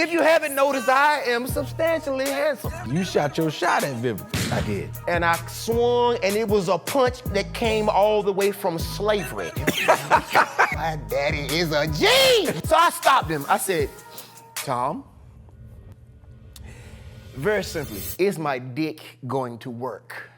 If you haven't noticed, I am substantially handsome. You shot your shot at Vivica. I did. And I swung, and it was a punch that came all the way from slavery. My daddy is a G! So I stopped him. I said, Tom, very simply, is my dick going to work?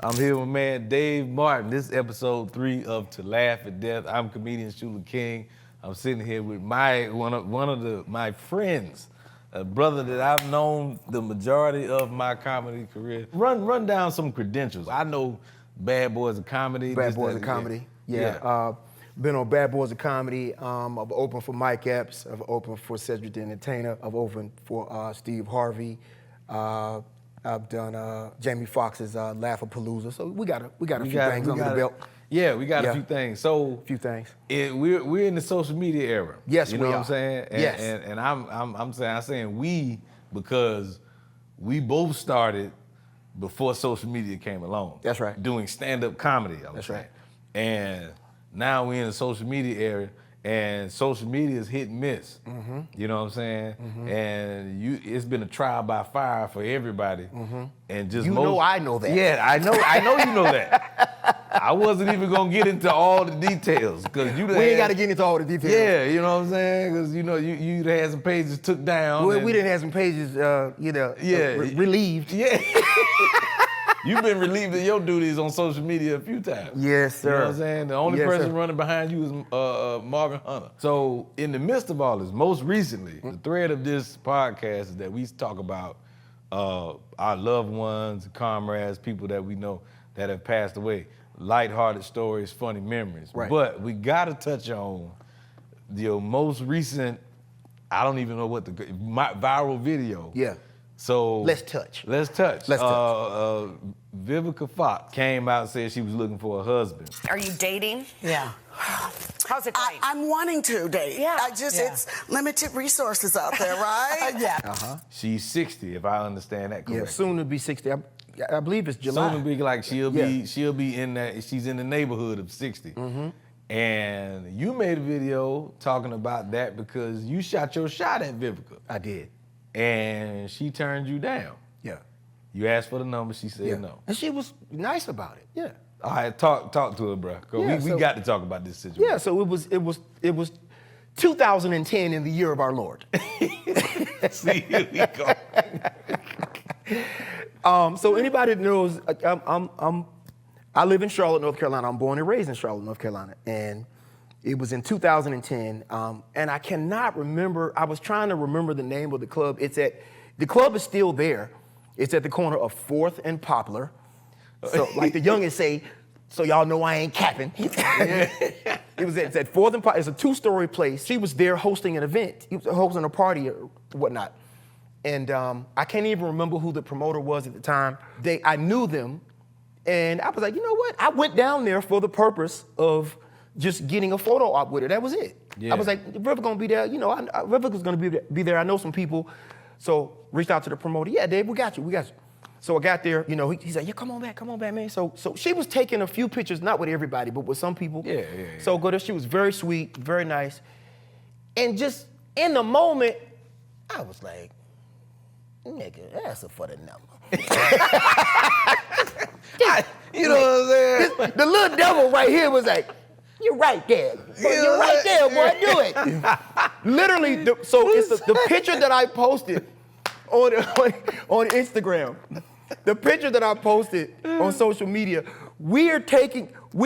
I'm here with man Dave Martin. This is episode 3 of To Laugh at Death. I'm comedian Shula King. I'm sitting here with one of my friends, a brother that I've known the majority of my comedy career. Run down some credentials. I know Bad Boys of Comedy. Bad Boys of Comedy, yeah. Been on Bad Boys of Comedy. I've opened for Mike Epps. I've opened for Cedric the Entertainer. I've opened for Steve Harvey. I've done Jamie Foxx's Laugh-A-Palooza. So we got a few things under the belt. Yeah, we got a few things. So a few things. We're in the social media era. Yes, you know what I'm saying? And, yes. And I'm saying we because we both started before social media came along. That's right. Doing stand-up comedy. That's right. And now we're in the social media era, and social media is hit and miss. Mm-hmm. You know what I'm saying? Mm-hmm. And it's been a trial by fire for everybody. Mm-hmm. And just I know that. Yeah, I know you know that. I wasn't even gonna get into all the details because we ain't got to get into all the details. Yeah, you know what I'm saying? Because you had some pages took down. Well, we didn't have some pages, relieved. Yeah. You've been relieved of your duties on social media a few times. Yes, sir. You know what I'm saying? The only person running behind you is Marvin Hunter. So in the midst of all this, most recently, the thread of this podcast is that we talk about our loved ones, comrades, people that we know that have passed away. Lighthearted stories, funny memories. Right. But we gotta touch on your most recent, I don't even know what viral video. Yeah. So Let's touch. Vivica A came out and said she was looking for a husband. Are you dating? Yeah. How's it going? I'm wanting to date. Yeah. It's limited resources out there, right? Yeah. Uh-huh. She's 60, if I understand that correctly. Yeah, soon to be 60. I believe it's July. Soon to be like she'll be in that. She's in the neighborhood of 60. Mm-hmm. And you made a video talking about that because you shot your shot at Vivica. I did. And she turned you down. Yeah. You asked for the number, she said no. And she was nice about it. Yeah. All right, talk to her, bro. We got to talk about this situation. Yeah, so it was 2010 in the year of our Lord. See, here we go. So anybody that knows, I live in Charlotte, North Carolina. I'm born and raised in Charlotte, North Carolina, and it was in 2010. And I cannot remember. I was trying to remember the name of the club. The club is still there. It's at the corner of 4th and Poplar. So like the youngins say, so y'all know I ain't capping. It's at 4th and Poplar. It's a 2-story place. She was there hosting an event. He was hosting a party or whatnot. And I can't even remember who the promoter was at the time. I knew them, and I was like, you know what? I went down there for the purpose of just getting a photo op with her. That was it. Yeah. I was like, River gonna be there. You know, River's gonna be there. I know some people. So reached out to the promoter. Yeah, Dave, we got you. So I got there. You know, he said, yeah, come on back, man. So she was taking a few pictures, not with everybody, but with some people. Yeah. So good. She was very sweet, very nice, and just in the moment, I was like, nigga, ask her for the number. You know what I'm saying? The little devil right here was like, you're right there. You're right there, boy, do it. Literally, so it's the picture that I posted on Instagram. The picture that I posted on social media, we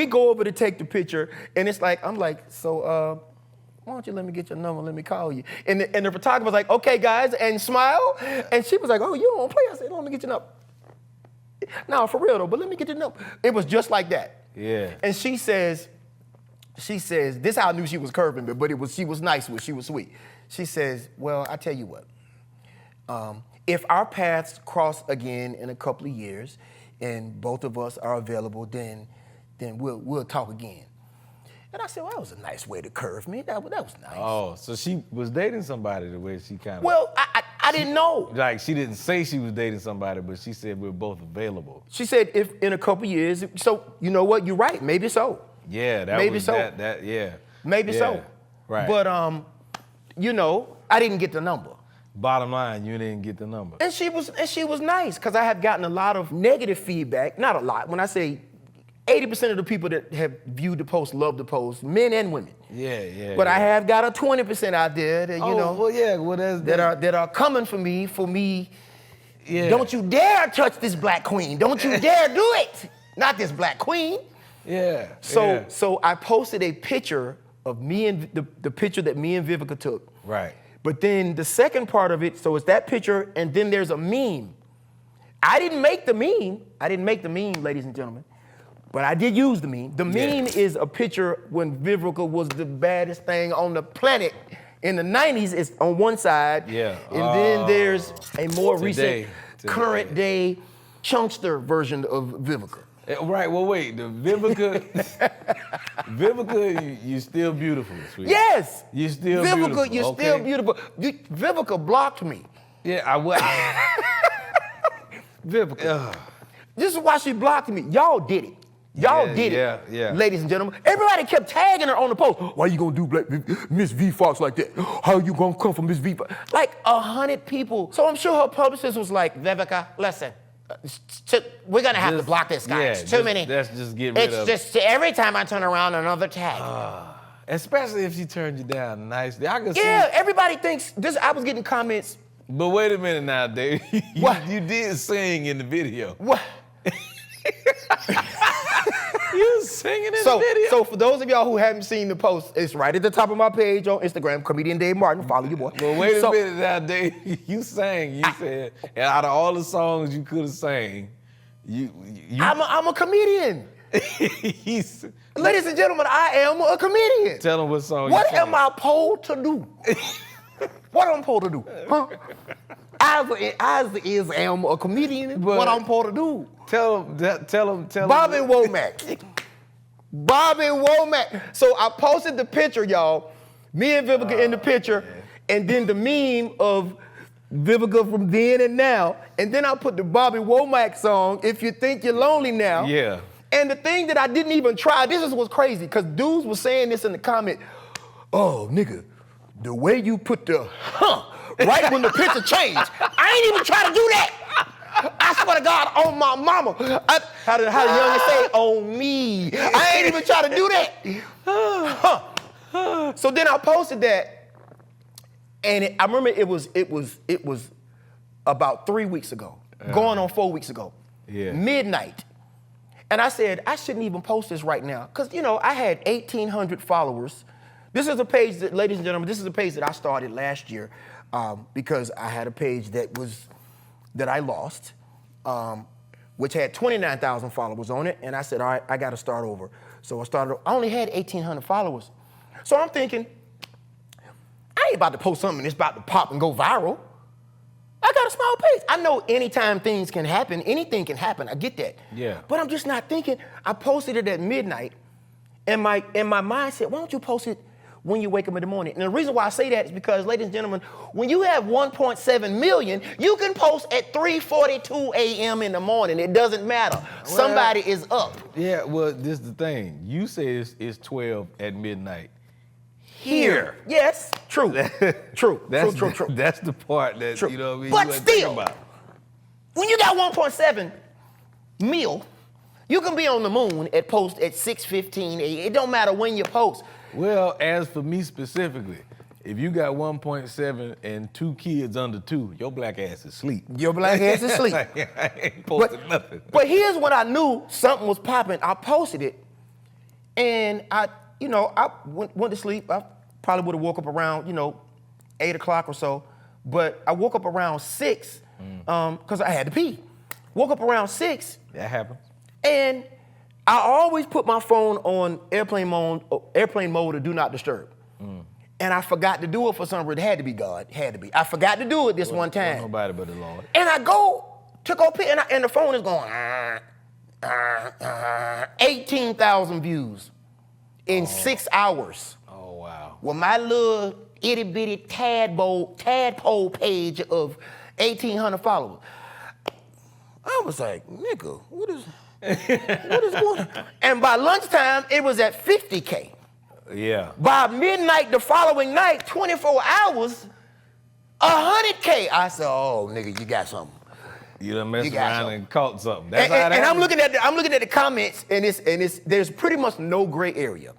go over to take the picture, and it's like, I'm like, so, why don't you let me get your number, let me call you. And the photographer's like, okay, guys, and smile. And she was like, oh, you don't play? I said, let me get your number. No, for real though, but let me get your number. It was just like that. Yeah. And she says, this is how I knew she was curving, but she was nice, she was sweet. She says, well, I tell you what, if our paths cross again in a couple of years and both of us are available, then we'll talk again. And I said, well, that was a nice way to curve me. That was nice. Oh, so she was dating somebody the way she kind of... Well, I didn't know. Like, she didn't say she was dating somebody, but she said we're both available. She said if in a couple years, so you know what, you're right, maybe so. Yeah, that Maybe was so. yeah. Maybe Yeah, so. Right. But I didn't get the number. Bottom line, you didn't get the number. And she was nice, because I have gotten a lot of negative feedback. Not a lot. When I say 80% of the people that have viewed the post love the post, men and women. Yeah. But I have got a 20% out there that, that are coming for me. Yeah. Don't you dare touch this black queen. Don't you dare do it. Not this black queen. Yeah. So I posted a picture of me and the picture that me and Vivica took. Right. But then the second part of it, so it's that picture, and then there's a meme. I didn't make the meme, ladies and gentlemen. But I did use the meme. The meme is a picture when Vivica was the baddest thing on the planet. In the 90s, it's on one side. Yeah. And then there's a more Today. current day chunkster version of Vivica. Right, well, wait, the Vivica, you still beautiful, sweetie. Yes. You still Vivica, beautiful. you're okay? still beautiful. Vivica blocked me. Yeah, I was. Vivica. This is why she blocked me. Y'all did it. Y'all did it. Yeah. Ladies and gentlemen, everybody kept tagging her on the post. Why you gonna do Miss V Fox like that? How you gonna come from Miss V Fox? Like 100 people. So I'm sure her publicist was like, Vivica, listen, we're gonna have to block this guy. It's too many. Let's just get rid of it. It's just every time I turn around, another tag. Especially if she turned you down nicely. I can see. Yeah, everybody thinks this. I was getting comments. But wait a minute now, Dave. What? You did sing in the video. What? You was singing in the video. So for those of y'all who haven't seen the post, it's right at the top of my page on Instagram, comedian Dave Martin. Follow your boy. Well, wait a minute now, Dave. You sang. You said, and out of all the songs you could have sang, I'm a comedian. Ladies and gentlemen, I am a comedian. Tell them what song What you sang. am I supposed to do? What am I supposed to do? Huh? I am a comedian. But what I'm supposed to do? Tell them. Bobby Womack. Bobby Womack. So I posted the picture, y'all. Me and Vivica in the picture, and then the meme of Vivica from then and now, and then I put the Bobby Womack song, If You Think You're Lonely Now. Yeah. And the thing that I didn't even try, this is what's crazy, because dudes were saying this in the comment, oh, nigga, the way you put the right when the picture changed, I ain't even try to do that. I swear to God, on my mama. How the youngest say, on me. I ain't even try to do that. So then I posted that, and I remember it was about 3 weeks ago, going on 4 weeks ago, midnight. And I said, I shouldn't even post this right now. Because, I had 1,800 followers. This is a page that, ladies and gentlemen, this is a page that I started last year because I had a page that I lost, which had 29,000 followers on it. And I said, all right, I got to start over. So I only had 1,800 followers. So I'm thinking, I ain't about to post something that's about to pop and go viral. I got a small page. I know anytime things can happen, anything can happen. I get that. Yeah. But I'm just not thinking. I posted it at midnight, and my mind said, why don't you post it when you wake up in the morning? And the reason why I say that is because, ladies and gentlemen, when you have 1.7 million, you can post at 3:42 a.m. in the morning. It doesn't matter. Somebody is up. Yeah, well, this is the thing. You say it's 12 at midnight. Here. Yes, true. True. True. That's the part that, True. you know what I mean? But you ain't still, thinking about. when you got 1.7 mil, you can be on the moon at post at 6:15 a.m. It don't matter when you post. Well, as for me specifically, if you got 1.7 and 2 kids under 2, your black ass is asleep. Your black ass is asleep. I ain't posting nothing. But here's what I knew something was popping. I posted it, and I went to sleep. I probably would have woke up around, 8 o'clock or so. But I woke up around 6 because I had to pee. Woke up around 6. That happens. And I always put my phone on airplane mode or do not disturb. And I forgot to do it for some reason. It had to be God. Had to be. I forgot to do it this one time. Nobody but the Lord. And I go to go pee, and the phone is going, 18,000 views in 6 hours. Oh, wow. Well, my little itty bitty tadpole page of 1,800 followers. I was like, nigga, what is? What is going on? And by lunchtime, it was at 50K. Yeah. By midnight the following night, 24 hours, 100K. I said, oh, nigga, you got something. You done messed You got around something. and caught something. That's And, how and that I'm looking at the comments, and there's pretty much no gray area.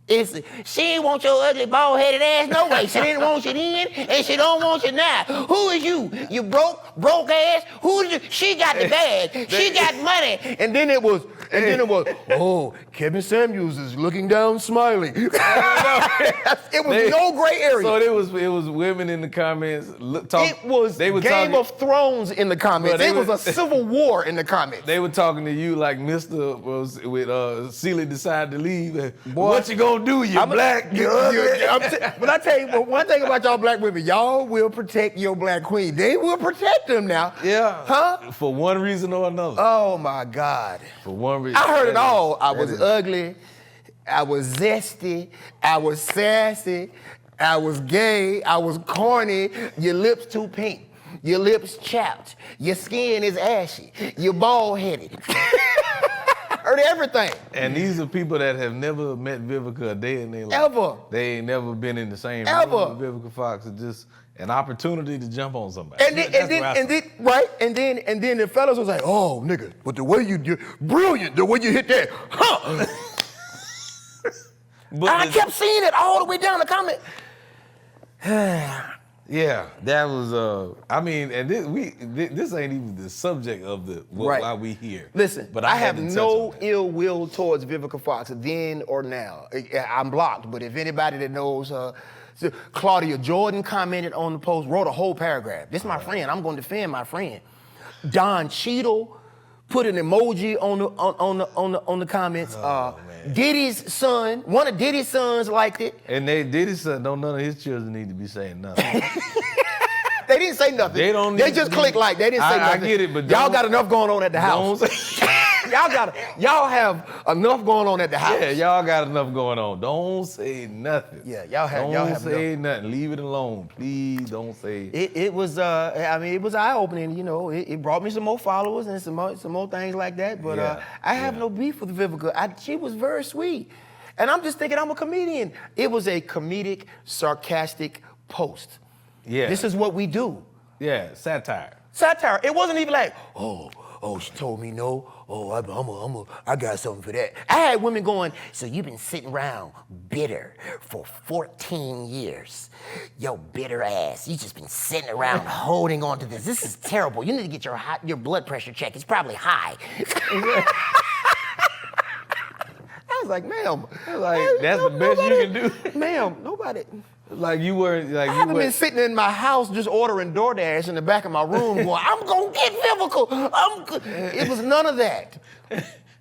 It's she ain't want your ugly bald-headed ass no way. She didn't want you then, and she don't want you now. Who is you? You broke ass? Who is you? She got the bag. She got money. And then it was, oh, Kevin Samuels is looking down, smiling. It was no gray area. So it was women in the comments talking. It was Game of Thrones in the comments. Bro, It was a civil war in the comments. They were talking to you like Mr. was with Celie decided to leave. What you gonna do? You're black. You're ugly. But I tell you, one thing about y'all black women, y'all will protect your black queen. They will protect them now. Yeah. Huh? For one reason or another. Oh my God. For one reason. I heard it all. I was is- ugly. I was zesty. I was sassy. I was gay. I was corny. Your lips too pink. Your lips chapped. Your skin is ashy. You're bald-headed. Heard everything. And these are people that have never met Vivica a day in their life. Ever. They ain't never been in the same Ever. room with Vivica Fox. It's just an opportunity to jump on somebody. And then the fellas was like, oh, nigga, but the way you're brilliant, the way you hit that, huh? But I kept seeing it all the way down the comment. yeah, that was. I mean, and this ain't even the subject of why we here. Listen, but I had have to touch no on that. ill will towards Vivica Fox then or now. I'm blocked, but if anybody that knows her, so Claudia Jordan commented on the post, wrote a whole paragraph. This is my friend. I'm going to defend my friend. Don Cheadle put an emoji on the comments. Diddy's son, one of Diddy's sons liked it. And Diddy said, none of his children need to be saying nothing. They didn't say nothing. They don't They need just to clicked be- like. They didn't say I nothing. get it, but y'all don't- got enough going on at the house. Don't say- y'all have enough going on at the house. Yeah, y'all got enough going on. Don't say nothing. Yeah, y'all have Don't say nothing. Leave it alone, please. Don't say. It was it was eye opening. You know, it brought me some more followers and some more things like that. But Yeah, I have no beef with Vivica. She was very sweet, and I'm just thinking I'm a comedian. It was a comedic, sarcastic post. Yeah. This is what we do. Yeah, satire. Satire. It wasn't even like, oh, she told me no. Oh, I got something for that. I had women going, so you've been sitting around bitter for 14 years. Yo, bitter ass. You just been sitting around holding on to this. This is terrible. You need to get your blood pressure checked. It's probably high. I was like, ma'am. That's the best you can do. Ma'am, nobody. Like you weren't like I you haven't were. been sitting in my house just ordering DoorDash in the back of my room going, I'm going to get Vivica. It was none of that.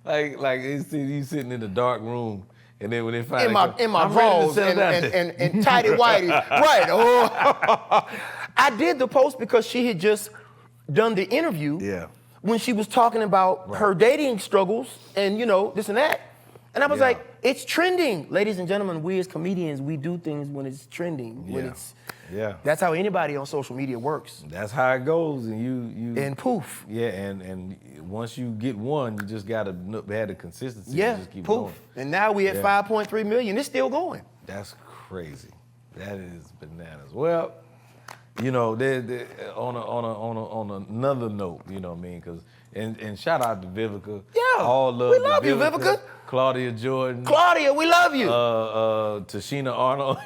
like you sitting in the dark room, and then when they finally In my I'm ready to drawers settle down. and tighty whities. Right. Oh. I did the post because she had just done the interview Yeah. when she was talking about her dating struggles and, this and that. And I was Yeah. like, it's trending. Ladies and gentlemen, we as comedians, we do things when it's trending. When Yeah. it's Yeah. That's how anybody on social media works. That's how it goes, and you And poof. Yeah, and once you get one, you just gotta have the consistency. Yeah, and just keep poof. going. And now we at Yeah. 5.3 million. It's still going. That's crazy. That is bananas. Well, on another note, you know what I mean? And shout out to Vivica. Yeah, all love we to love you, Vivica. Claudia Jordan. Claudia, we love you. Tashina Arnold,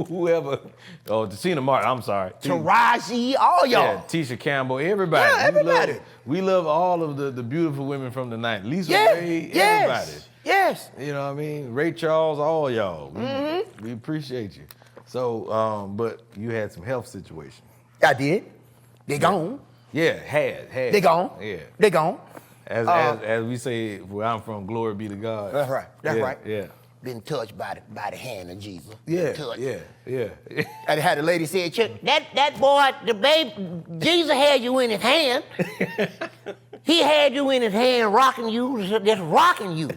whoever. Oh, Tashina Martin. I'm sorry. Taraji, all y'all. Yeah, Tisha Campbell, everybody. Yeah, everybody. We love all of the beautiful women from the night. Lisa Yeah, Ray, yes, everybody. yes. You know what I mean? Ray Charles, all y'all. We appreciate you. So, but you had some health situation. I did. They gone. Yeah, had. They gone. Yeah. They gone. As we say where I'm from, glory be to God. That's right. That's Yeah, right. Yeah. Been touched by the hand of Jesus. Yeah. Touched. Yeah. And had a lady say, "Check that boy, the baby, Jesus had you in his hand. He had you in his hand, rocking you, just rocking you."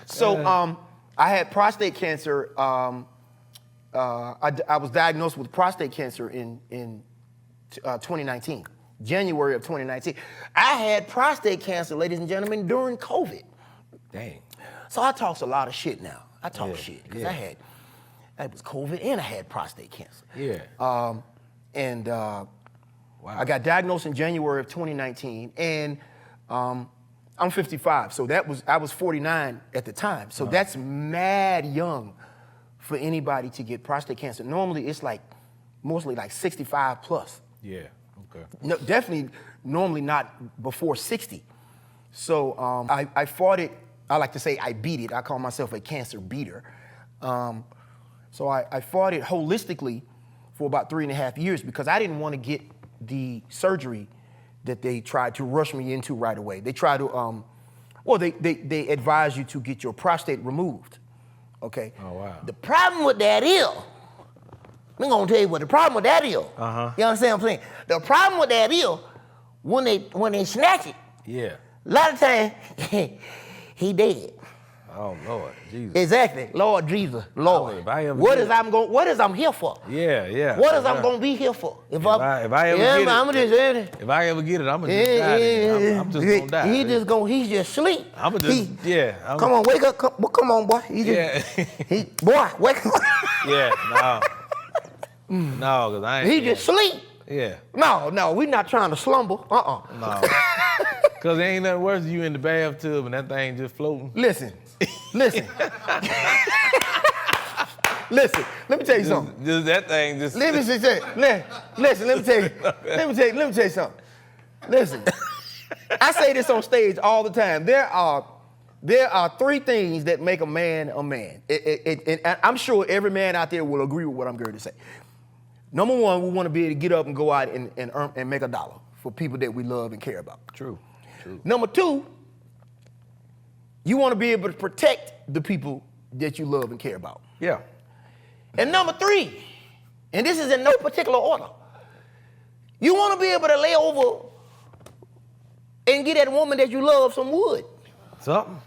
So I had prostate cancer. I was diagnosed with prostate cancer in 2019. January of 2019. I had prostate cancer, ladies and gentlemen, during COVID. Dang. So I talk a lot of shit now. I talk shit because yeah. I was COVID and I had prostate cancer. Yeah. Wow. Wow. I got diagnosed in January of 2019, and I'm 55, so I was 49 at the time. So that's mad young for anybody to get prostate cancer. Normally, it's mostly 65 plus. Yeah. Okay. No, definitely, normally not before 60. So I fought it. I like to say I beat it. I call myself a cancer beater. So I fought it holistically for about 3.5 years because I didn't want to get the surgery that they tried to rush me into right away. They tried to, they advise you to get your prostate removed, okay? Oh, wow. The problem with that is, I'm gonna tell you what the problem with that is. Uh-huh. You understand what I'm saying? The problem with that is, when they snatch it, Yeah. a lot of times, he dead. Oh, Lord. Jesus. Exactly, Lord Jesus, Lord. If I ever What get is I'm here for? Yeah, yeah. What is Yeah. I'm gonna be here for? If I ever get it, I'm just if I ever get it, I'm gonna just die. Then. I'm just gonna die. He's just sleep. I'm gonna just, Come on, wake up. Come on, boy. Boy, wake up. Yeah, no, cause I ain't. He just sleep. Yeah. No, we're not trying to slumber. No. Cause there ain't nothing worse than you in the bathtub and that thing just floating. Listen. Listen, let me tell you something. Just that thing just. Let me tell you something. Listen, I say this on stage all the time. There are 3 things that make a man a man. And I'm sure every man out there will agree with what I'm going to say. Number 1, we want to be able to get up and go out and earn and make $1 for people that we love and care about. True. Number 2, you want to be able to protect the people that you love and care about. Yeah. And number 3, and this is in no particular order, you want to be able to lay over and get that woman that you love some wood. Something.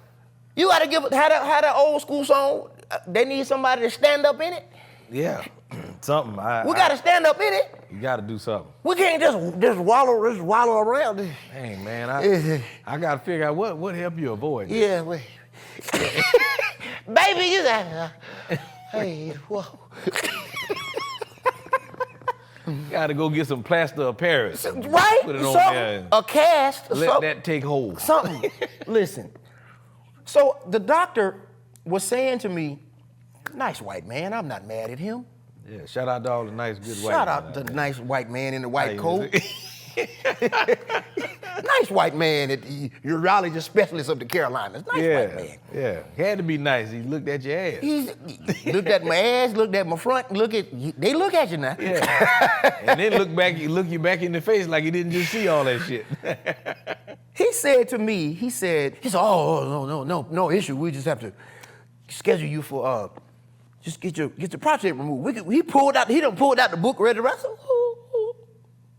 You got to how that old school song, they need somebody to stand up in it. Yeah. Something. We got to stand up in it. You got to do something. We can't just wallow around. Hey, man, I got to figure out what help you avoid this. Yeah, wait. Baby, you got hey, whoa. Got to go get some plaster of Paris. Right? Put it on Something, there and a cast. let that take hold. Something. Listen. So the doctor was saying to me, nice white man, I'm not mad at him. Yeah, shout out to all the nice, good white Shout men out to out the there. nice white man in the white Hey, coat. Nice white man at the urologist specialist of the Carolinas. Nice white man. Yeah. He had to be nice. He looked at your ass. He looked at my ass, looked at my front, they look at you now. Yeah. And then look you back in the face like he didn't just see all that shit. He said to me, he said, oh, no issue. We just have to schedule you for, just get your prostate removed. He done pulled out the book, read the rest.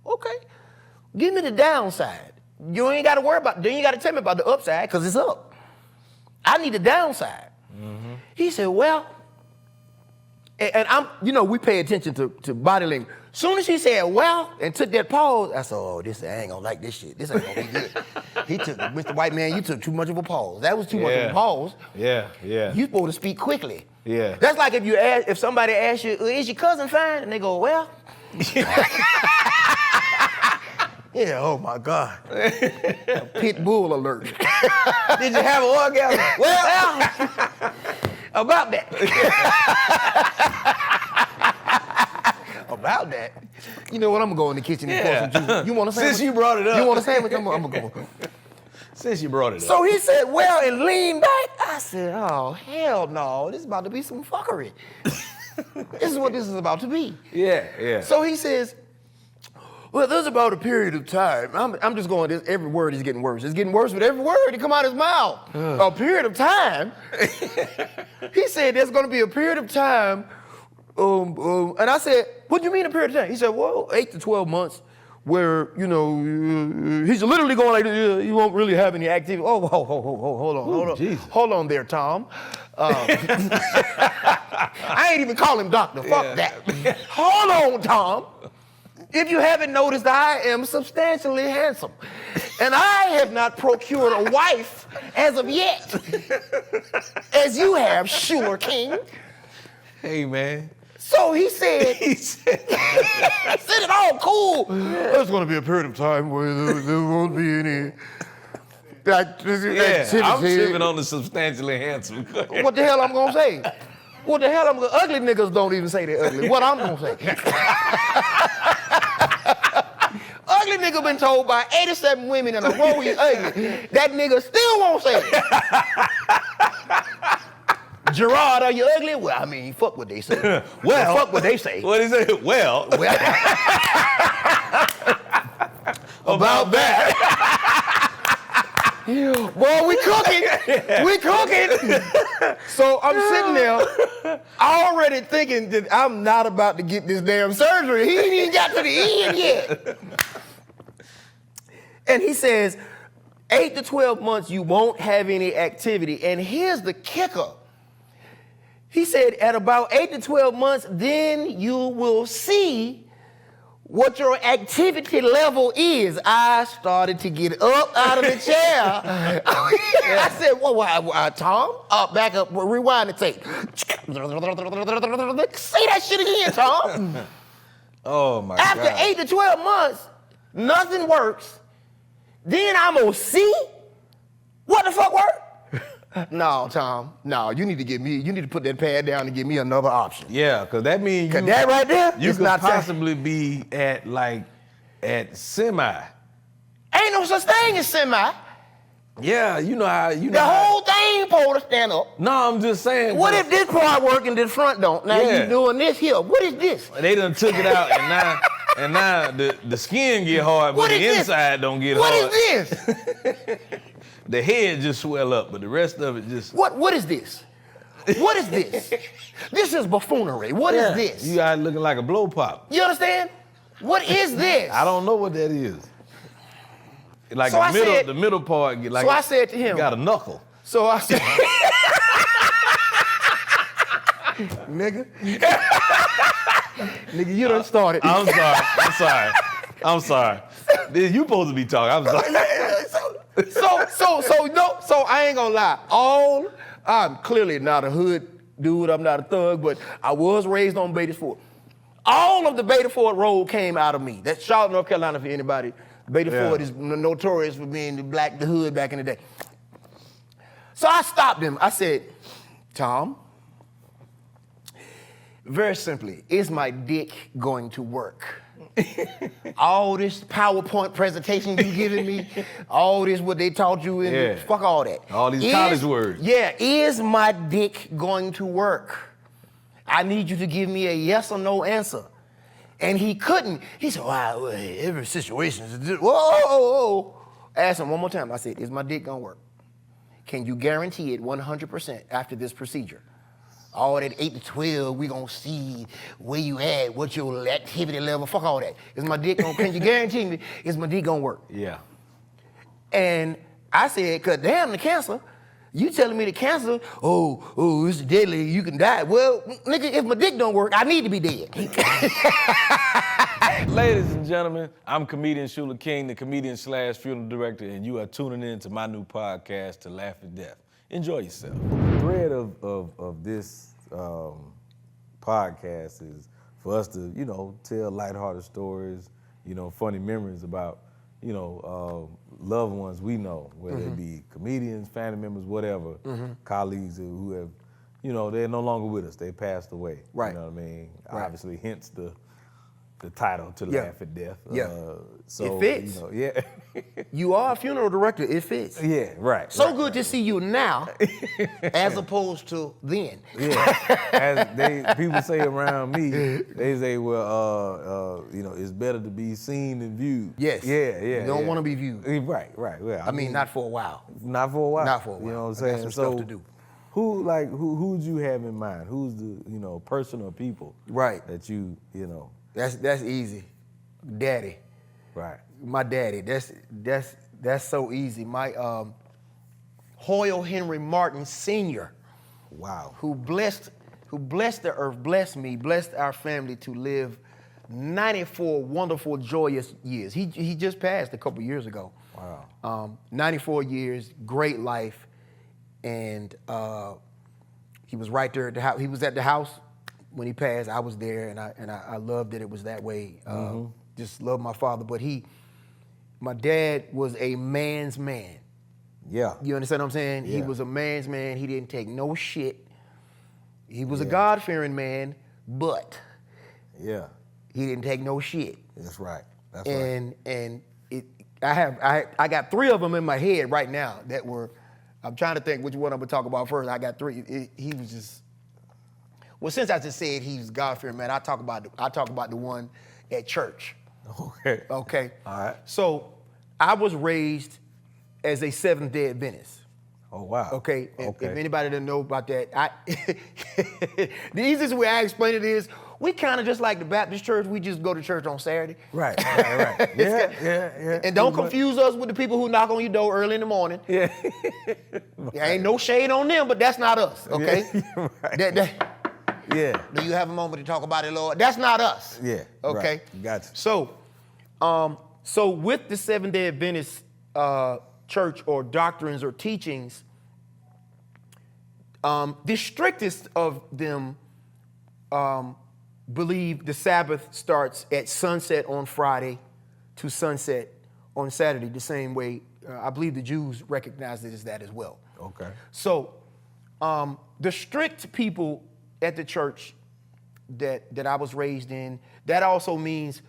Okay. Give me the downside. You ain't got to worry about, then you got to tell me about the upside because it's up. I need the downside. Mm-hmm. He said, well, and we pay attention to body language. Soon as he said, well, and took that pause, I said, I ain't gonna like this shit. This ain't gonna be good. Mr. White Man, you took too much of a pause. That was too much of a pause. Yeah. You supposed to speak quickly. Yeah. That's like if somebody asks you, is your cousin fine? And they go, well. Yeah, oh my God. Pit bull alert. Did you have an orgasm? Well, about that. About that. You know what? I'm gonna go in the kitchen and pour some juice. You want a sandwich? Since you brought it up. You want a sandwich? I'm gonna go. Since you brought it up. So he said, well, and leaned back. I said, oh, hell no. This is about to be some fuckery. This is what this is about to be. Yeah. So he says, well, there's about a period of time. I'm just going, every word is getting worse. It's getting worse with every word that come out of his mouth. A period of time. He said there's going to be a period of time. And I said, what do you mean a period of time? He said, well, 8 to 12 months where, he's literally going like, you won't really have any activity. Oh, hold on. Jesus. Hold on there, Tom. I ain't even call him doctor. Fuck that. Hold on, Tom. If you haven't noticed, I am substantially handsome. And I have not procured a wife as of yet. As you have, Schuler King. Hey, man. So he said, He said, I said it all cool. There's going to be a period of time where there won't be any activity. I'm tripping on the substantially handsome. What the hell I'm going to say? What the hell ugly niggas don't even say they're ugly. What I'm going to say? Ugly nigga been told by 87 women in a row he's ugly. That nigga still won't say it. Gerard, are you ugly? Well, I mean, fuck what they say. Well, fuck what they say. What he say? Well, About that. Boy, we cooking. We cooking. So I'm sitting there already thinking that I'm not about to get this damn surgery. He ain't even got to the end yet. And he says, 8 to 12 months, you won't have any activity. And here's the kicker. He said, at about 8 to 12 months, then you will see what your activity level is. I started to get up out of the chair. I said, well, Tom, back up, rewind the tape. Say that shit again, Tom. oh my After God. 8 to 12 months, nothing works. Then I'm gonna see what the fuck worked. No, Tom, no, you need to put that pad down and give me another option. Yeah, because that means Cause that right there, you is could not possibly be at semi. Ain't no such thing as semi. Yeah, you know how you know. The how- whole thing supposed to stand up. No, I'm just saying. What if this part work and this front don't? Now Yeah. you doing this here. What is this? they done took it out and now the skin get hard, but What the is this? inside don't get What hard. is this? The head just swell up, but the rest of it just. What is this? What is this? This is buffoonery. What is this? You guys looking like a blow pop. You understand? What is this? I don't know what that is. Like So I said- the middle part get like. So I said to him- You got a knuckle. So I said, nigga, nigga, you done started. I'm sorry. You supposed to be talking. I'm sorry. So I ain't gonna lie. I'm clearly not a hood dude. I'm not a thug, but I was raised on Beta Ford. All of the Beta Ford road came out of me. That's Charlotte, North Carolina, for anybody. Beta Ford is notorious for being the hood back in the day. So I stopped him. I said, Tom, very simply, is my dick going to work? All this PowerPoint presentation you giving me, all this what they taught you in, fuck all that. All these college words. Yeah, is my dick going to work? I need you to give me a yes or no answer. And he couldn't. He said, well, every situation is different. Whoa. Ask him one more time. I said, is my dick gonna work? Can you guarantee it 100% after this procedure? All that 8 to 12, we gonna see where you at, what your activity level, fuck all that. Can you guarantee me, is my dick gonna work? Yeah. And I said, cause damn the cancer, you telling me the cancer, it's deadly, you can die. Well, nigga, if my dick don't work, I need to be dead. Ladies and gentlemen, I'm comedian Schuler King, the comedian / funeral director, and you are tuning in to my new podcast, To Laugh at Death. Enjoy yourself. The thread of this podcast is for us to, tell lighthearted stories, funny memories about, loved ones we know, whether it be comedians, family members, whatever, colleagues who have, they're no longer with us. They passed away. Right. You know what I mean? Right. Obviously, hence the title, To Laugh at Death. Yeah. So, It fits. yeah. You are a funeral director, it fits. Yeah, right. So right, good to see you now, as opposed to then. Yeah, as people say around me, they say, well, it's better to be seen than viewed. Yes. Yeah. You don't want to be viewed. Right. Well, I mean, not for a while. not for a while. Not for a while. You know what I'm I got saying? some stuff to do. Who'd you have in mind? Who's the person or people? Right. That you. That's easy. Daddy. Right. My daddy. That's so easy. My Hoyle Henry Martin Sr., Wow. who blessed the earth, blessed me, blessed our family to live 94 wonderful, joyous years. He just passed a couple years ago. Wow. 94 years, great life, and he was right there at the house. He was at the house when he passed. I was there, and I loved that it was that way. Just loved my father, but my dad was a man's man. Yeah. You understand what I'm saying? Yeah. He was a man's man. He didn't take no shit. He was a God-fearing man, but Yeah. he didn't take no shit. That's right. That's right. And I got 3 of them in my head right now that were. I'm trying to think which one I'm gonna talk about first. I got 3. He was just. Well, since I just said he was God-fearing man, I talk about the one at church. Okay. Okay. All right. So I was raised as a Seventh-day Adventist. Oh, wow. Okay. Okay. If anybody doesn't know about that, the easiest way I explain it is we kind of just like the Baptist church. We just go to church on Saturday. Right. Yeah. And don't confuse us with the people who knock on your door early in the morning. Yeah. There ain't no shade on them, but that's not us. Okay. Yeah, right. Yeah. Do you have a moment to talk about it, Lord? That's not us. Yeah. Okay. Right. Gotcha. So with the Seventh-day Adventist church or doctrines or teachings, the strictest of them believe the Sabbath starts at sunset on Friday to sunset on Saturday, the same way I believe the Jews recognize it as that as well. Okay. So the strict people at the church that I was raised in, that also means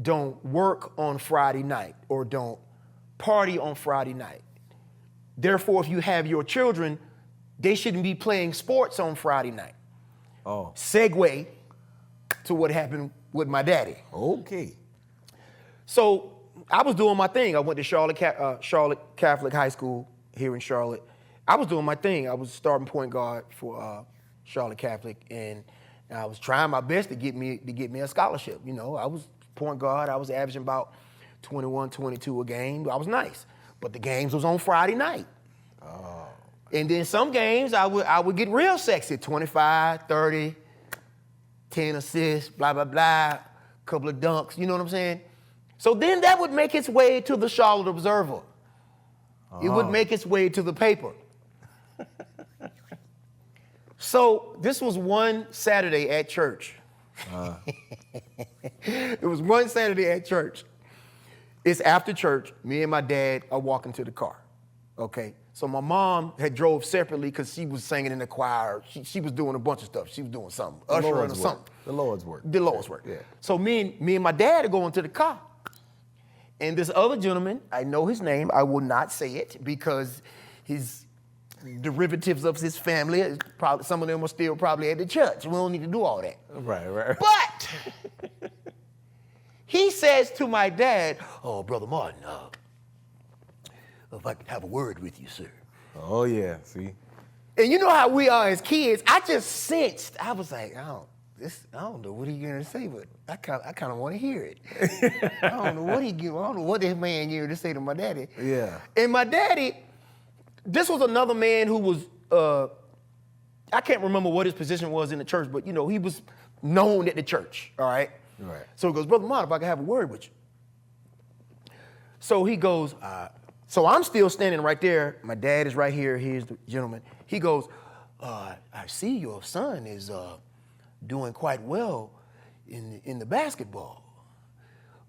don't work on Friday night or don't party on Friday night. Therefore, if you have your children, they shouldn't be playing sports on Friday night. Oh. Segue to what happened with my daddy. Okay. So I was doing my thing. I went to Charlotte Catholic High School here in Charlotte. I was doing my thing. I was starting point guard for Charlotte Catholic, and I was trying my best to get me a scholarship. You know, I was point guard. I was averaging about 21, 22 a game. I was nice, but the games was on Friday night. Oh. And then some games I would get real sexy, 25, 30, 10 assists, blah, blah, blah, couple of dunks, you know what I'm saying? So then that would make its way to the Charlotte Observer. It would make its way to the paper. So this was one Saturday at church. It was one Saturday at church. It's after church. Me and my dad are walking to the car. Okay. So my mom had drove separately because she was singing in the choir. She was doing a bunch of stuff. She was doing something, ushering or something. The Lord's work. The Lord's work. Yeah. So me and my dad are going to the car. And this other gentleman, I know his name. I will not say it because his derivatives of his family, probably some of them are still probably at the church. We don't need to do all that. Right. But he says to my dad, "Oh, Brother Martin, if I could have a word with you, sir." Oh, yeah. See? And you know how we are as kids. I just sensed. I was like, I don't know what he's gonna say, but I kind of want to hear it. I don't know what this man here to say to my daddy. Yeah. And my daddy, this was another man who was, I can't remember what his position was in the church, but you know, he was known at the church, all right? Right. So he goes, "Brother Martin, if I could have a word with you." So he goes, so I'm still standing right there. My dad is right here. Here's the gentleman. He goes, "I see your son is doing quite well in the basketball.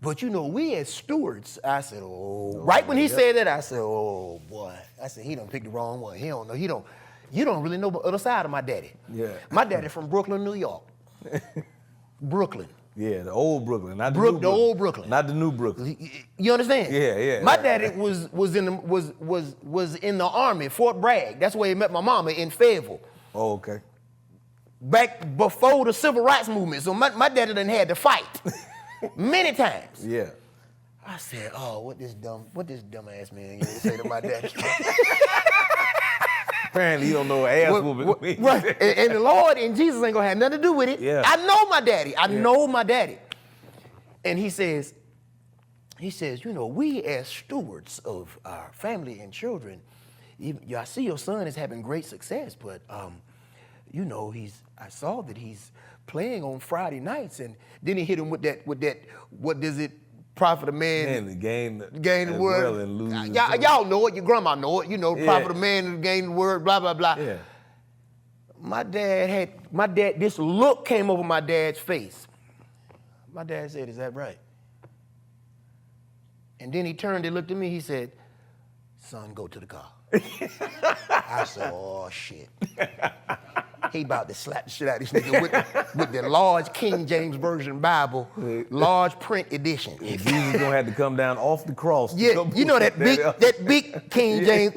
But you know, we as stewards," I said, "Oh." Right when he said that, I said, "Oh boy." I said, he done picked the wrong one. He don't know. You don't really know the other side of my daddy. Yeah. My daddy from Brooklyn, New York. Brooklyn. Yeah, the old Brooklyn, not the new The Brooklyn. old Brooklyn. Not the new Brooklyn. You understand? Yeah. My daddy was in the army, Fort Bragg. That's where he met my mama in Fayetteville. Oh, okay. Back before the civil rights movement. So my daddy done had to fight many times. Yeah. I said, "Oh, what this dumbass man gonna say to my daddy?" Apparently you don't know what ass whooping means. Right. And the Lord and Jesus ain't gonna have nothing to do with it. Yeah. I know my daddy. I know my daddy. And he says, "You know, we as stewards of our family and children, I see your son is having great success, but you know, I saw that he's playing on Friday nights, and then he hit him with that, what does it profit a man? Man, the game Gain the as word. well and lose. Y'all know it. Your grandma know it. You know, Yeah. profit a man and gain the word. Blah blah blah. Yeah. My dad. This look came over my dad's face. My dad said, "Is that right?" And then he turned and looked at me. He said, "Son, go to the car." I said, "Oh shit." He about to slap the shit out of this nigga with the large King James Version Bible, large print edition. Jesus gonna have to come down off the cross. Yeah, you know that big King James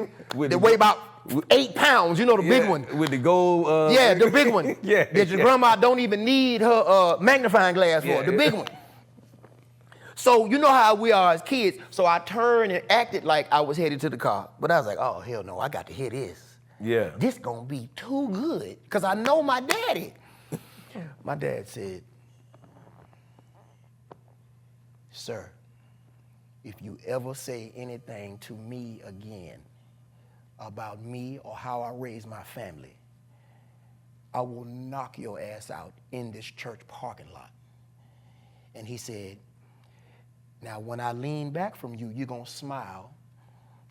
that weigh about 8 pounds. You know the big one. With the gold. Yeah, the big one. Yeah. That your grandma don't even need her magnifying glass for. Yeah. The big one. So you know how we are as kids. So I turned and acted like I was headed to the car, but I was like, oh hell no, I got to hear this. Yeah. This gonna be too good, because I know my daddy. My dad said, "Sir, if you ever say anything to me again about me or how I raise my family, I will knock your ass out in this church parking lot." And he said, "Now when I lean back from you, you're gonna smile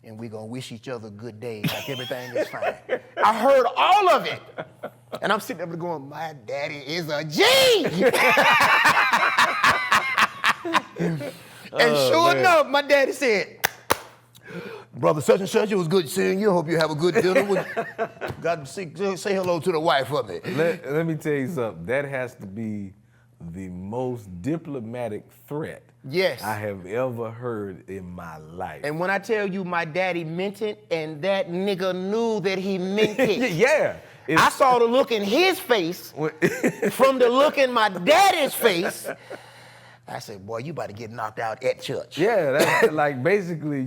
and we're gonna wish each other a good day, like everything is fine." I heard all of it. And I'm sitting there going, my daddy is a G! And sure enough, my daddy said, "Brother such and such, it was good seeing you. Hope you have a good dinner. Got to say hello to the wife for me." Let me tell you something. That has to be the most diplomatic threat Yes. I have ever heard in my life. And when I tell you my daddy meant it, and that nigga knew that he meant it. Yeah. I saw the look in his face from the look in my daddy's face. I said, "Boy, you about to get knocked out at church." Yeah, that's like basically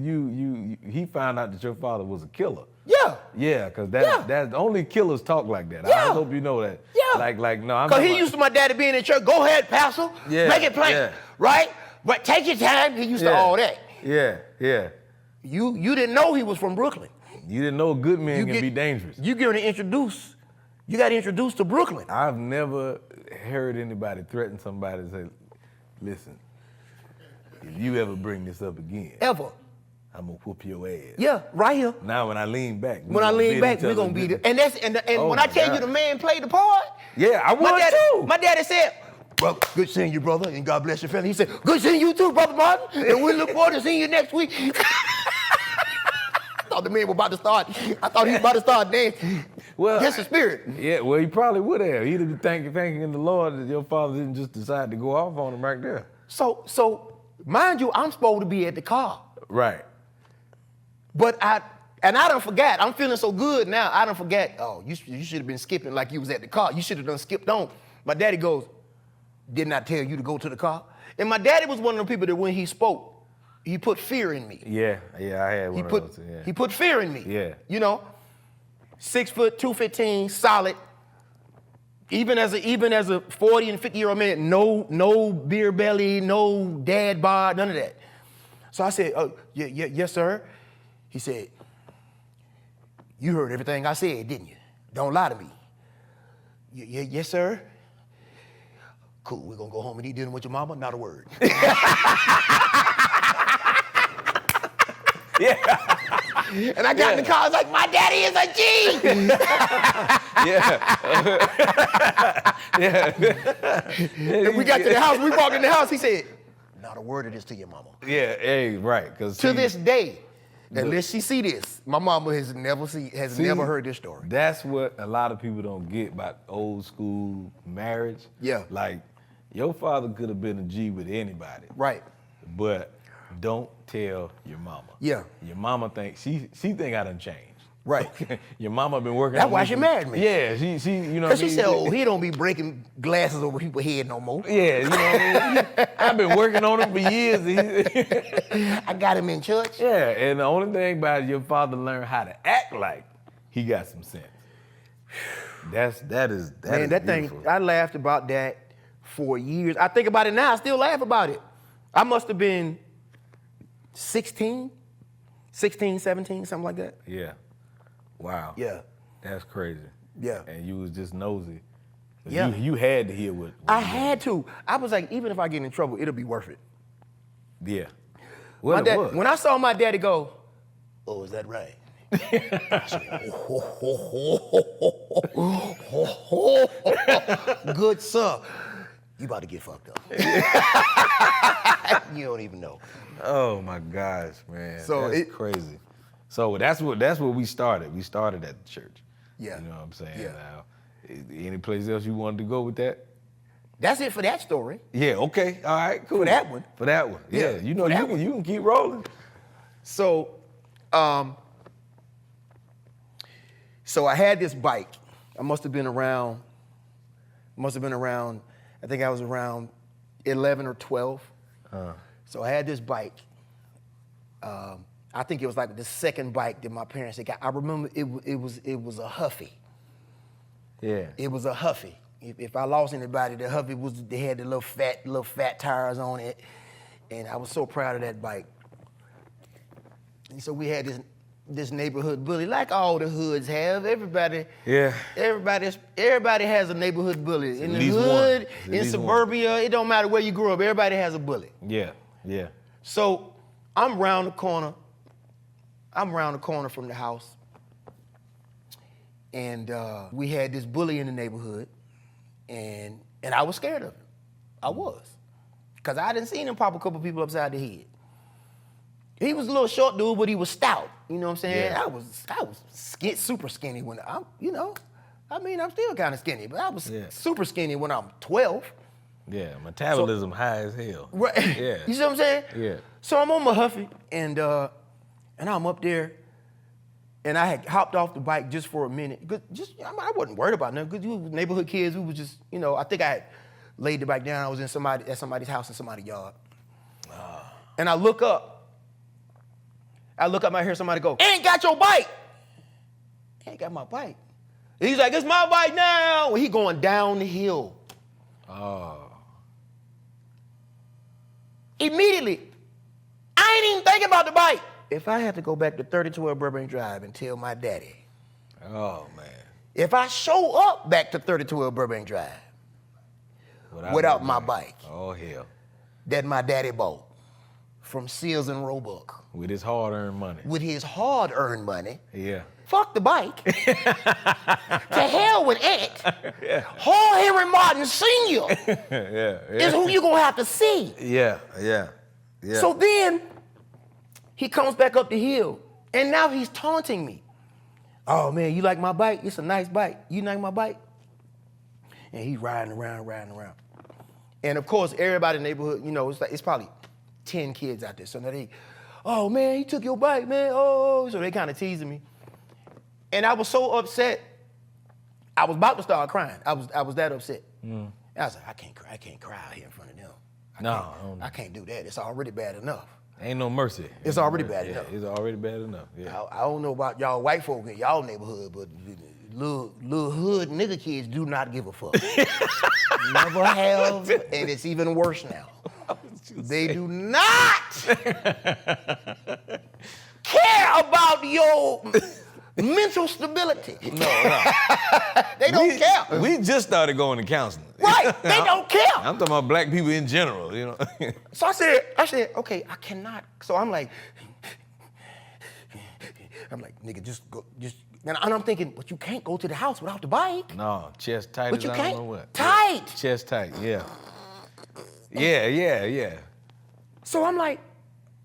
he found out that your father was a killer. Yeah. Yeah, because that's only killers talk like that. Yeah. I hope you know that. Yeah. Like no, I'm Because he talking used to my daddy being in church, "Go ahead, pastor. Yeah, Make it plain." yeah. Right? But take your time. He used to all that. Yeah, yeah. You didn't know he was from Brooklyn. You didn't know a good man can be dangerous. You got introduced to Brooklyn. I've never heard anybody threaten somebody and say, "Listen, if you ever bring this up again, Ever. I'm gonna whoop your ass." Yeah, right here. Now when I lean back, When I lean back, we're gonna be there. And Oh when I my tell you God. the man played the part, Yeah, I was too. my daddy said, "Brother, good seeing you, brother, and God bless your family." He said, "Good seeing you too, Brother Martin, and we look forward to seeing you next week." I thought the man was about to start. I thought he was about to start dancing. Well, Just the spirit. Yeah, well, he probably would have. He'd have been thanking the Lord that your father didn't just decide to go off on him right there. So mind you, I'm supposed to be at the car. Right. But I done forgot. I'm feeling so good now. I done forgot. Oh, you should have been skipping like you was at the car. You should have done skipped on. My daddy goes, "Didn't I tell you to go to the car?" And my daddy was one of the people that when he spoke, he put fear in me. Yeah, I had one of those. Yeah. He put fear in me. Yeah. You know, 6 foot, 215, solid. Even as a 40 and 50-year-old man, no beer belly, no dad bod, none of that. So I said, "Oh, yeah, yes, sir." He said, "You heard everything I said, didn't you? Don't lie to me." "Yeah, yes, sir." "Cool, we're gonna go home and eat dinner with your mama, not a word." Yeah. And I got in the car, I was like, "My daddy is a G!" Yeah. And we got to the house, we walked in the house, he said, "Not a word of this to your mama." Yeah, hey, right. Because To this day, unless she see this, my mama has never heard this story. That's what a lot of people don't get about old school marriage. Yeah. Like, your father could have been a G with anybody. Right. But don't tell your mama. Yeah. Your mama thinks she think I done changed. Right. Your mama been working. That's on why me she for- married me. Yeah, she you know. Because what she I said, mean? "Oh, he don't be breaking glasses over people's head no more." Yeah, you know what I mean? I've been working on him for years. I got him in church. Yeah, and the only thing about it, your father learned how to act like he got some sense. That is Man, that beautiful. thing, I laughed about that for years. I think about it now, I still laugh about it. I must have been 16, 17, something like that. Yeah. Wow. Yeah. That's crazy. Yeah. And you was just nosy. Yeah. You had to hear what I had to. I was like, even if I get in trouble, it'll be worth it. Yeah. My Well, it dad, was. when I saw my daddy go, oh, is that right? I said, good sir, you about to get fucked up. You don't even know. Oh my gosh, man. So that's crazy. So that's what we started. We started at the church. Yeah. You know what I'm saying? Yeah. Now, any place else you wanted to go with that? That's it for that story. Yeah, okay. All right, cool. For that one. For that one. Yeah. Yeah, You know for that you can keep rolling. So I had this bike. I must have been around, I think I was around 11 or 12. So I had this bike. I think it was like the second bike that my parents had got. I remember it was a Huffy. Yeah. It was a Huffy. If I lost anybody, the Huffy they had the little fat tires on it. And I was so proud of that bike. And so we had this neighborhood bully, like all the hoods have. Everybody has a neighborhood bully. In the hood, in suburbia, it don't matter where you grew up, everybody has a bully. Yeah, yeah. So I'm round the corner from the house. And we had this bully in the neighborhood, and I was scared of him. I was. Because I didn't see him pop a couple people upside the head. He was a little short dude, but he was stout. You know what I'm saying? Yeah. I was super skinny when I'm still kind of skinny, but I was super skinny when I'm 12. Yeah, metabolism high as hell. Right. Yeah. You see what I'm saying? Yeah. So I'm on my Huffy, and I'm up there, and I had hopped off the bike just for a minute. I wasn't worried about nothing, because we were neighborhood kids. We was just, I think I had laid the bike down. I was at somebody's house in somebody's yard. And I look up, I hear somebody go, "Ain't got your bike." Ain't got my bike. And he's like, "It's my bike now." He going down the hill. Oh. Immediately, I ain't even thinking about the bike. If I had to go back to 3012 Burbank Drive and tell my daddy, Oh, man. if I show up back to 3012 Burbank Drive without my bike Oh, hell. that my daddy bought from Sears and Roebuck With his hard-earned money. with his hard-earned money, Yeah. fuck the bike. To hell with it. Hall Henry Martin Sr. is who you gonna have to see. Yeah. So then he comes back up the hill, and now he's taunting me. "Oh man, you like my bike? It's a nice bike. You like my bike?" And he's riding around. And of course, everybody in the neighborhood, it's probably 10 kids out there. So now "Oh man, he took your bike, man. Oh." So they kind of teasing me. And I was so upset, I was about to start crying. I was that upset. I was like, I can't cry out here in front of them. I can't do that. It's already bad enough. Ain't no mercy. It's already bad enough. It's already bad enough. Yeah. I don't know about y'all white folk in y'all neighborhood, but little hood nigga kids do not give a fuck. Never have, and it's even worse now. They do not care about your mental stability. No. They don't care. We just started going to counseling. Right, they don't care. I'm talking about black people in general, So I said, okay, I cannot. So I'm like, nigga, just go, and I'm thinking, but you can't go to the house without the bike. No, chest tight But as you I don't can't. know what. Tight. Chest tight, yeah. Yeah. So I'm like,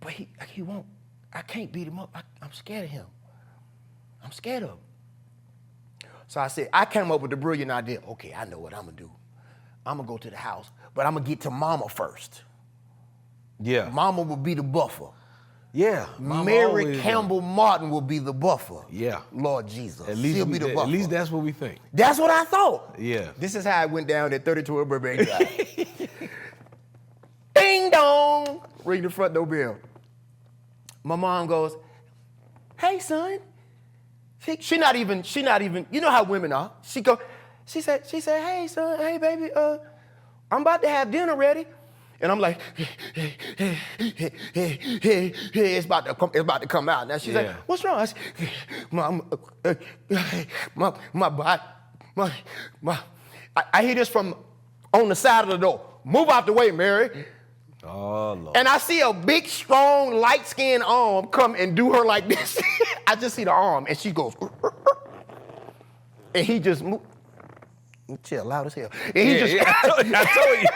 but he won't. I can't beat him up. I'm scared of him. I'm scared of him. So I said, I came up with the brilliant idea. Okay, I know what I'm gonna do. I'm gonna go to the house, but I'm gonna get to Mama first. Yeah. Mama will be the buffer. Yeah. Mama Mary always- Campbell Martin will be the buffer. Yeah. Lord Jesus. At least She'll be the buffer. At least that's what we think. That's what I thought. Yeah. This is how it went down at 32 Burbank Drive. Ding dong. Ring the front door bell. My mom goes, "Hey son." She not even, you know how women are. She said, "Hey son, hey baby, I'm about to have dinner ready." And I'm like, it's about to come out. Now she's like, "What's wrong?" I said, "My I hear this from on the side of the door. Move out the way, Mary. Oh, Lord. And I see a big, strong, light-skinned arm come and do her like this. I just see the arm, and she goes, and he just moved. Chill, loud as hell. And he just, I told you.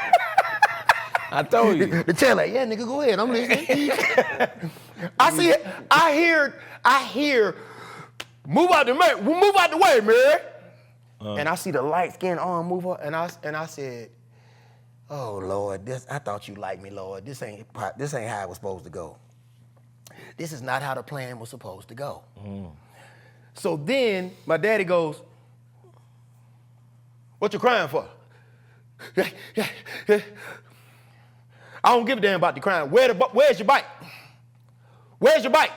I told you. the chair like, yeah, nigga, go ahead, I'm listening. I hear, move out the way, Mary. And I see the light-skinned arm move up, and I said, oh, Lord, I thought you liked me, Lord. This ain't how it was supposed to go. This is not how the plan was supposed to go. So then my daddy goes, what you crying for? I don't give a damn about the crying. Where's your bike? Where's your bike?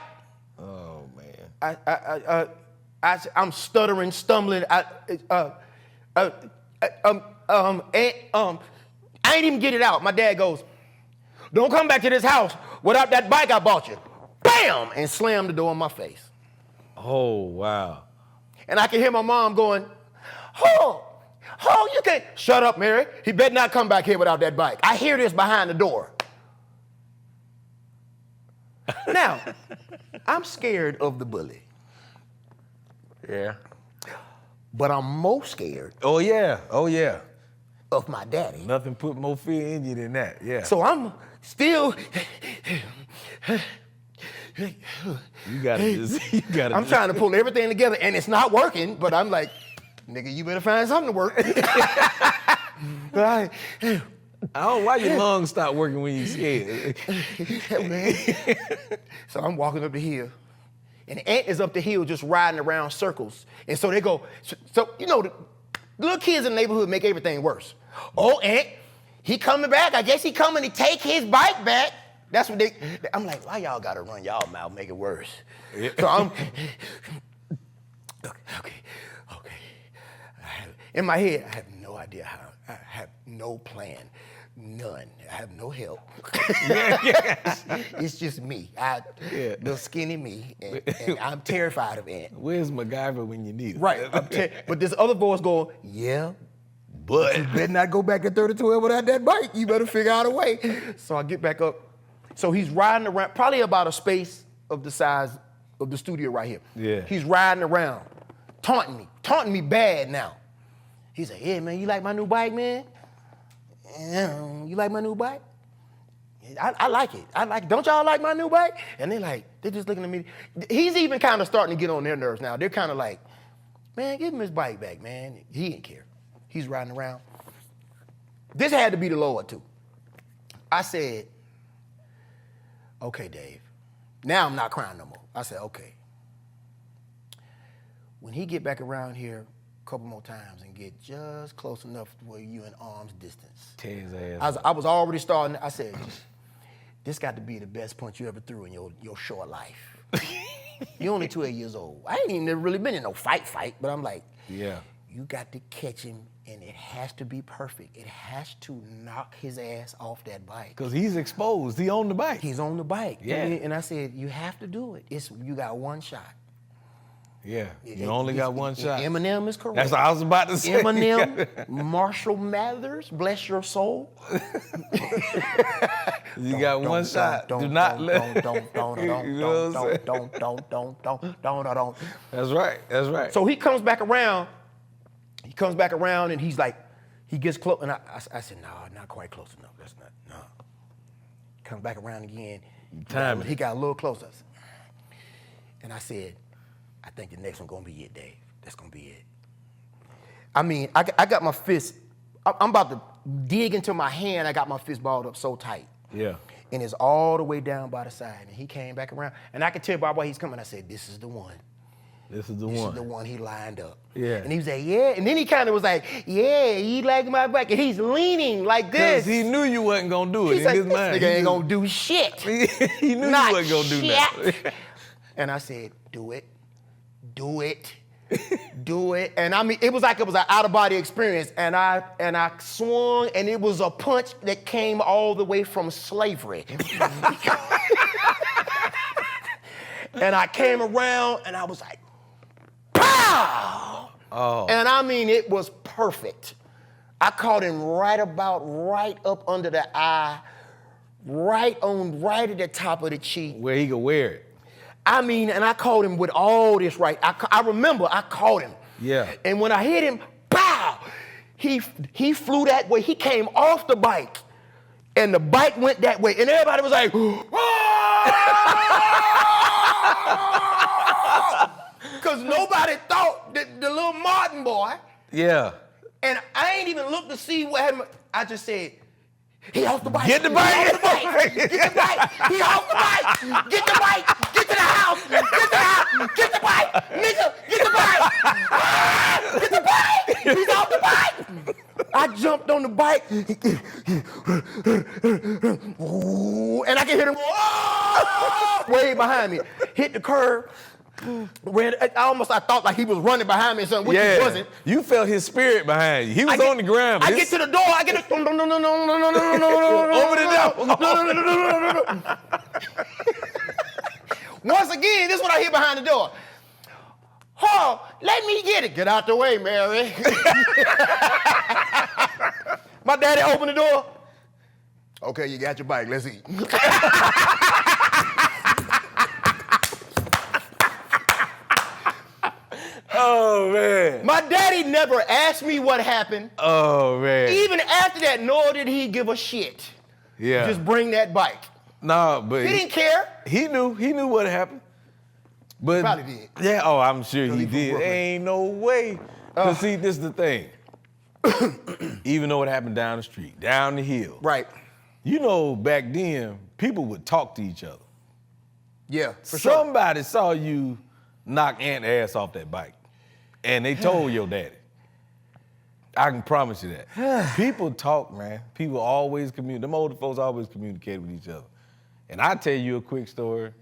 Oh, man. I'm stuttering, stumbling. I ain't even get it out. My dad goes, don't come back to this house without that bike I bought you. Bam! And slammed the door in my face. Oh, wow. And I can hear my mom going, you can't. Shut up, Mary. He better not come back here without that bike. I hear this behind the door. Now, I'm scared of the bully. Yeah. But I'm most scared Oh, yeah. Oh, yeah. of my daddy. Nothing put more fear in you than that. Yeah. So I'm still. you gotta I'm trying to pull everything together, and it's not working. But I'm like, nigga, you better find something to work. Right. I don't know why your lungs stop working when you scared. So I'm walking up the hill, and Aunt is up the hill just riding around circles. And so they go, so you know, the little kids in the neighborhood make everything worse. Oh, Aunt, he coming back. I guess he coming to take his bike back. That's what I'm like, why y'all gotta run y'all mouth, make it worse? Yeah. So I'm, okay. In my head, I have no idea how. I have no plan, none. I have no help. It's just me. The skinny me, and I'm terrified of Aunt. Where's MacGyver when you need him? Right. But this other voice going, yeah, but you better not go back at 32 without that bike. You better figure out a way. So I get back up. So he's riding around, probably about a space of the size of the studio right here. Yeah. He's riding around, taunting me bad now. He's like, yeah, man, you like my new bike, man? You like my new bike? I like it. Don't y'all like my new bike? And they're just looking at me. He's even kind of starting to get on their nerves now. They're kind of like, man, give him his bike back, man. He didn't care. He's riding around. This had to be the Lord, too. I said, okay, Dave. Now I'm not crying no more. I said, okay. When he get back around here a couple more times and get just close enough to where you in arm's distance. Tear his ass. I was already starting. I said, this got to be the best punch you ever threw in your short life. You're only 12 years old. I ain't even never really been in no fight, but I'm like, yeah. You got to catch him, and it has to be perfect. It has to knock his ass off that bike. Because he's exposed. He on the bike. He's on the bike. Yeah. And I said, you have to do it. You got one shot. Yeah, you only got one shot. Eminem is correct. That's what I was about to say. Eminem, Marshall Mathers, bless your soul. You got one shot. Do not let. Don't. That's right. So he comes back around. And he's like, he gets close. And I said, no, not quite close enough. That's not, no. Comes back around again. He got a little closer. And I said, I think the next one gonna be it, Dave. That's gonna be it. I mean, I got my fist, I'm about to dig into my hand. I got my fist balled up so tight. Yeah. And it's all the way down by the side. And he came back around. And I could tell by why he's coming. I said, this is the one. This is the one he lined up. Yeah. And he was like, yeah. And then he kind of was like, yeah, you like my back. And he's leaning like this. Because he knew you wasn't going to do it. He's in like, his this mind. nigga ain't going to do shit. He knew you wasn't going to do that. And I said, do it. And I mean, it was like it was an out-of-body experience. And I swung, and it was a punch that came all the way from slavery. And I came around, and I was like, pow! Oh. And I mean, it was perfect. I caught him right up under the eye, right at the top of the cheek. Where he could wear it. I mean, and I caught him with all this right. I remember I caught him. Yeah. And when I hit him, pow! He flew that way. He came off the bike, and the bike went that way, and everybody was like, because nobody thought that the little Martin boy. Yeah. And I ain't even looked to see what happened. I just said, he off the bike. Get the bike. He off the bike. Get the bike. He off the bike. Get the bike. Get to the house. Get to the house. Get the bike. Nigga, get the bike. Get the bike. He's off the bike. I jumped on the bike. And I can hear him way behind me. Hit the curb. Ran, I thought like he was running behind me or something, which he wasn't. You felt his spirit behind you. He was on the ground. I get to the door. I get it. No. Over the door. Once again, this is what I hear behind the door. Oh, let me get it. Get out the way, Mary. My daddy opened the door. Okay, you got your bike. Let's eat. Oh, man. My daddy never asked me what happened. Oh, man. Even after that, nor did he give a shit. Yeah. Just bring that bike. No, but He didn't care. He knew what happened. But Probably did. Yeah, oh, I'm sure he he from did. Brooklyn. Ain't no way. Cause see, this is the thing. Even though it happened down the street, down the hill. Right. You know, back then, people would talk to each other. Yeah, for sure. Somebody saw you knock Aunt's ass off that bike, and they told your daddy. I can promise you that. People talk, man. People always communicate. Them older folks always communicate with each other. And I tell you a quick story,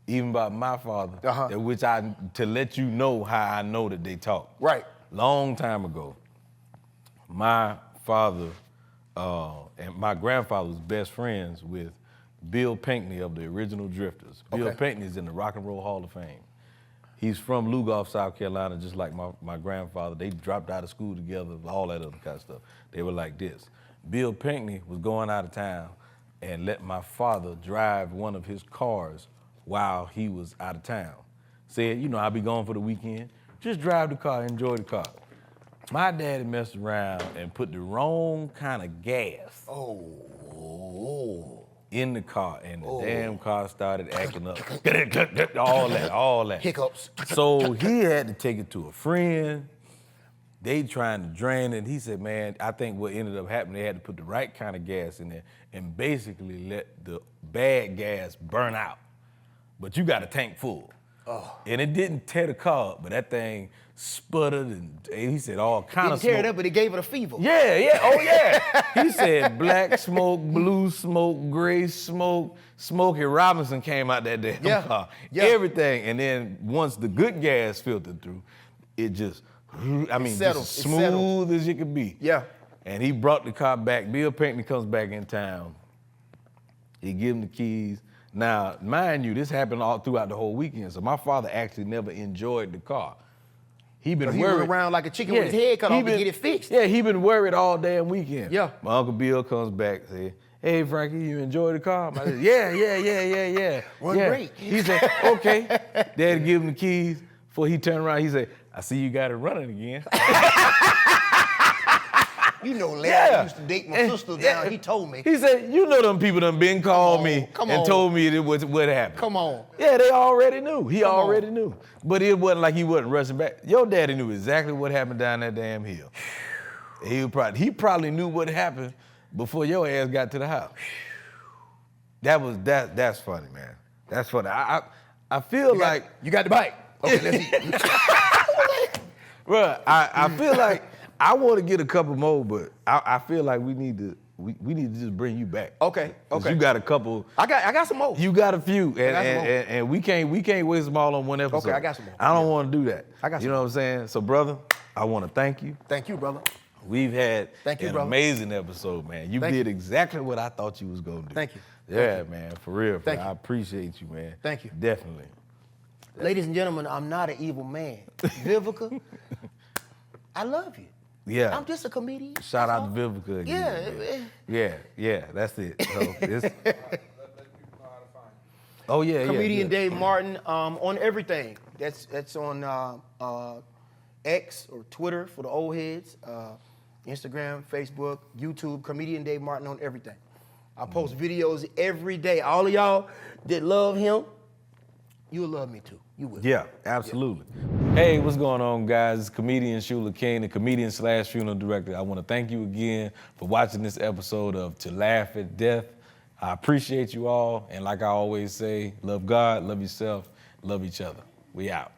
even about my father, to let you know how I know that they talk. Right. Long time ago, my father and my grandfather was best friends with Bill Pinkney of the original Drifters. Bill Pinkney's in the Rock and Roll Hall of Fame. He's from Lugoff, South Carolina, just like my grandfather. They dropped out of school together, all that other kind of stuff. They were like this. Bill Pinkney was going out of town and let my father drive one of his cars while he was out of town. Said, I'll be gone for the weekend. Just drive the car, enjoy the car. My daddy messed around and put the wrong kind of gas in the car, and the damn car started acting up. all that. Hiccups. So he had to take it to a friend. They trying to drain it. He said, man, I think what ended up happening, they had to put the right kind of gas in there and basically let the bad gas burn out. But you got a tank full. And it didn't tear the car up, but that thing sputtered, and he said all kind of smoke. Didn't tear it up, but it gave it a fever. Yeah. He said black smoke, blue smoke, gray smoke. Smokey Robinson came out that damn car. Yeah. Everything. And then once the good gas filtered through, it just, just as smooth as it could be. Yeah. And he brought the car back. Bill Pinkney comes back in town. He give him the keys. Now, mind you, this happened all throughout the whole weekend, so my father actually never enjoyed the car. He been He worried. went around like a chicken with his head cut off to get it fixed. Yeah, he been worried all damn weekend. Yeah. My Uncle Bill comes back and say, hey, Frankie, you enjoy the car? I said, yeah. Run great. He said, okay. Dad give him the keys. Before he turned around, he said, I see you got it running again. Larry used to date my sister down. He told me. He said, them people done been called me and told me what happened. Come on. Yeah, they already knew. He already knew. But it wasn't like he wasn't rushing back. Your daddy knew exactly what happened down that damn hill. He probably knew what happened before your ass got to the house. That's funny, man. That's funny. I feel like you got the bike. Okay, let's eat. Bro, I feel like I want to get a couple more, but I feel like we need to just bring you back. Okay. 'Cause you got a couple. I got some more. You got a few, and we can't waste them all on one episode. Okay, I got some more. I don't want to do that. I got some You know what I'm saying? So, brother, I want to thank you. Thank you, brother. We've had Thank you, an brother. amazing episode, man. You Thank did you. exactly what I thought you was gonna do. Thank you. Yeah, man, for real. Thank I you. appreciate you, man. Thank you. Definitely. Ladies and gentlemen, I'm not an evil man. Vivica, I love you. Yeah. I'm just a comedian. Shout That's out to all. Vivica again. Yeah, that's it. So it's, oh, yeah, Comedian yeah. Dave Martin on everything. That's on X or Twitter for the old heads, Instagram, Facebook, YouTube. Comedian Dave Martin on everything. I post videos every day. All of y'all that love him, you'll love me too. You will. Yeah, absolutely. Hey, what's going on, guys? It's comedian Shula King, the comedian/funeral director. I want to thank you again for watching this episode of To Laugh at Death. I appreciate you all, and like I always say, love God, love yourself, love each other. We out.